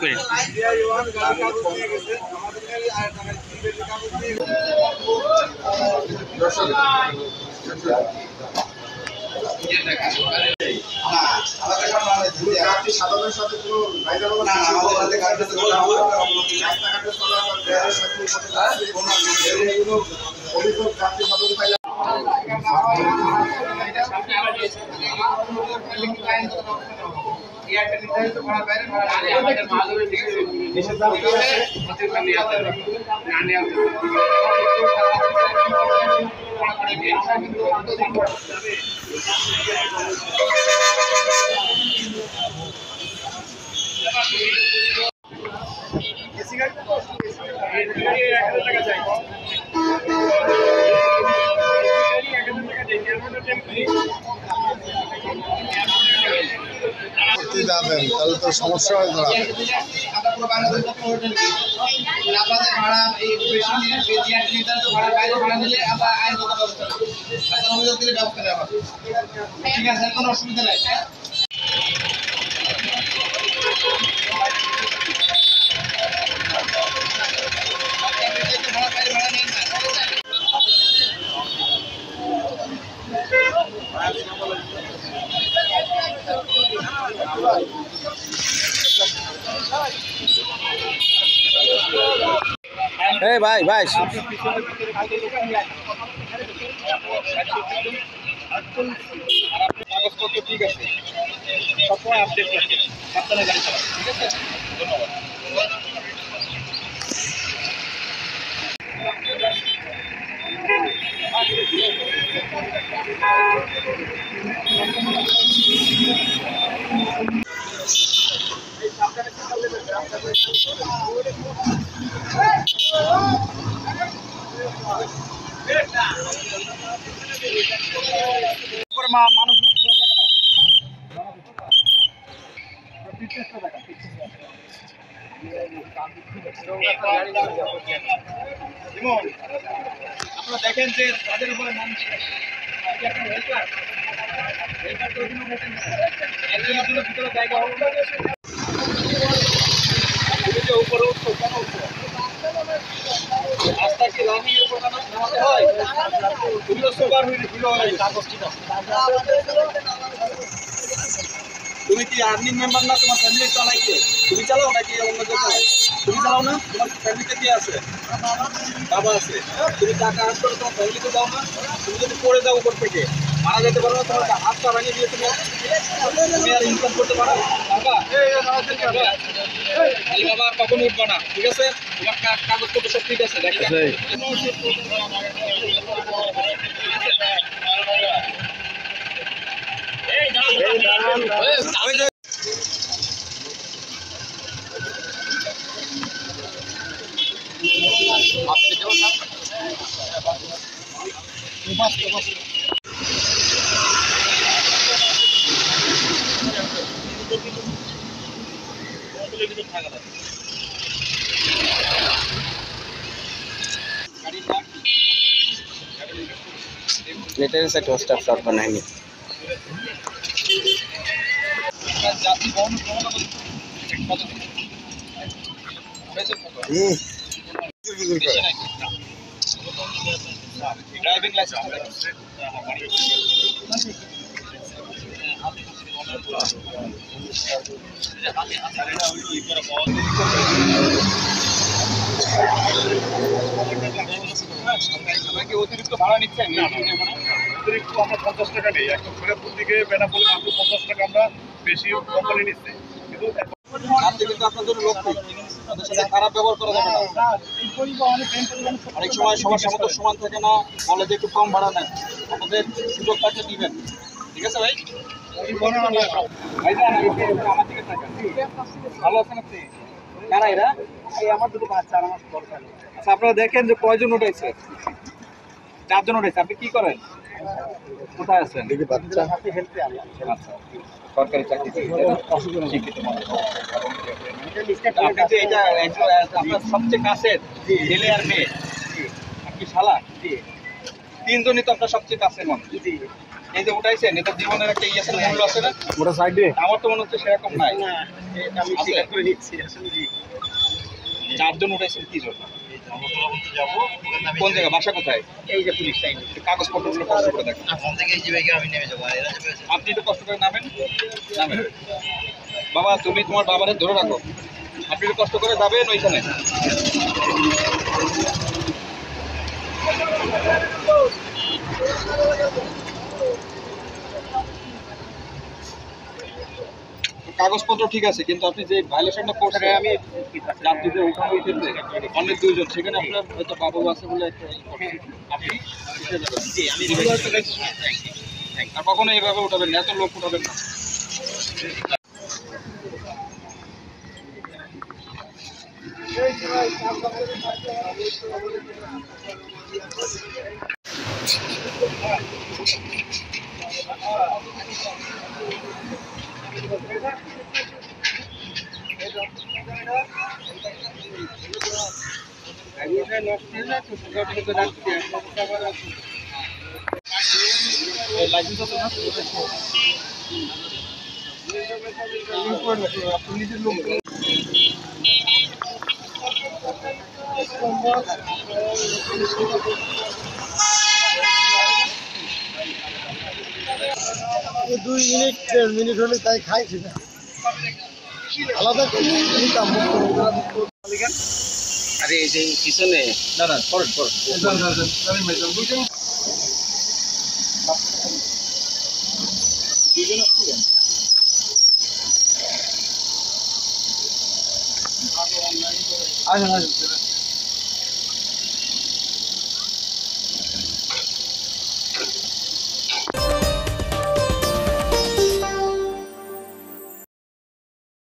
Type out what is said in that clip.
করেন। সাধারণের সাথে অভিযোগ প্রার্থী সাধারণ পাইলে নির্ধারিত ভাড়া বাইরে যাবেন তাহলে তো সমস্যা হয়ে যাবে। আপনাদের ভাড়া এই বেশি নির্ধারিত ভাড়ার বাইরে ভাড়া নিলে আমরা আইনগত ব্যবস্থা নেব, অভিযোগ দিলে ব্যবস্থা নেওয়া হবে। ঠিক আছে, কোনো অসুবিধা নাই। এই ভাই ভাই কাগজপত্র ঠিক আছে, সবসময় আপডেট রাখেন, সাবধানে গাড়ি চালান। ঠিক আছে, ধন্যবাদ। মানুষ আপনারা দেখেন যে তাদের উপরে মানুষ একজনের জন্য ভিতরে জায়গা হবে উপরে উঠছো কেন উঠছো? রাস্তা কি রানিং এর উপর নামাতে হয়? তুমিও সুপার হইলে ভিড় হয় কাগজ ঠিক আছে। তুমি কি আর্নিং মেম্বার না? তোমার ফ্যামিলি চালাইছে? তুমি চালাও নাকি অন্য কেউ চালায়? তুমি চালাও না? তোমার ফ্যামিলিতে কে আছে? বাবা আছে। তুমি টাকা আর্ন করে তোমার ফ্যামিলিকে দাও না? তুমি যদি পড়ে যাও উপর থেকে মারা যেতে পারো না, তোমার হাতটা ভেঙে দিয়ে তুমি আর ইনকাম করতে পারো? বাবা বাবা কখন উঠবো না, ঠিক আছে? তোমার কাগজপত্র সব ঠিক আছে? लेटर से टोस्टर शॉट बनाएंगे। ड्राइविंग लाइसेंस অতিরিক্ত ভাড়া নিচ্ছেন? অতিরিক্ত আমরা 50 টাকা নেই, একদম ফরিদপুর থেকে বেনাপোলে মাত্র 50 টাকা আমরা বেশি কোম্পানি নিচ্ছি, কিন্তু কিন্তু আপনার জন্য লক্ষ্য তাদের সাথে খারাপ ব্যবহার করা যাবে না। অনেক সময় সবার সামর্থ্য সমান থাকে না, বলে যে একটু কম ভাড়া নেন, আপনাদের সুযোগ থাকে দিবেন। ঠিক আছে ভাই? ভালো আছেন আপনি? কারা এরা? আমার দুটো বাচ্চা আর আমার দরকার। আচ্ছা, আপনারা দেখেন যে কয়জন উঠেছে? 4 জন উঠেছে। আপনি কি করেন? কোথায় আছেন? বাচ্চা আচ্ছা, সরকারি চাকরি শিক্ষিত মানুষ। আপনি যে এটা আপনার সবচেয়ে কাছের ছেলে আর মেয়ে, আপনি শালা 3 জনই তো আপনার সবচেয়ে কাছের মানুষ। এই যে উঠাইছেন, এটা জীবনের একটা ইয়াসের মূল্য আছে না? ওটা সাইড দিয়ে আমার তো মনে হচ্ছে সেরকম নাই। আছে? চারজন উঠাইছেন কি জন্য? কোন জায়গা, বাসা কোথায়? এই যে পুলিশ লাইন কাগজপত্রগুলো কষ্ট করে দেখেন। আপনার থেকে এই যে আমি নেমে যাবো, আর এরা যাবে আপনি একটু কষ্ট করে নামেন, নামেন। বাবা তুমি তোমার বাবারে ধরে রাখো, আপনি একটু কষ্ট করে যাবেন ওইখানে। কাগজপত্র ঠিক আছে, কিন্তু আপনি যে ভাইলেশনটা করছেন, আমি রাত্রিতে ওইখানে উঠেছে অনেক দুইজন, সেখানে আপনার হয়তো বাবু আছে বলে একটা আপনি উঠে যাবেন। জি আমি আর কখনো এইভাবে উঠাবেন না, এত লোক উঠাবেন না। লাইসেন্স আছে না? আপনি নিজের লোক। দুই মিনিট 1.5 মিনিট হলে তাই খাইছি না আলাদা করে নিতাম আরে এই যে পিছনে না না, করেন করেন। দুজন আসছিলেন? আচ্ছা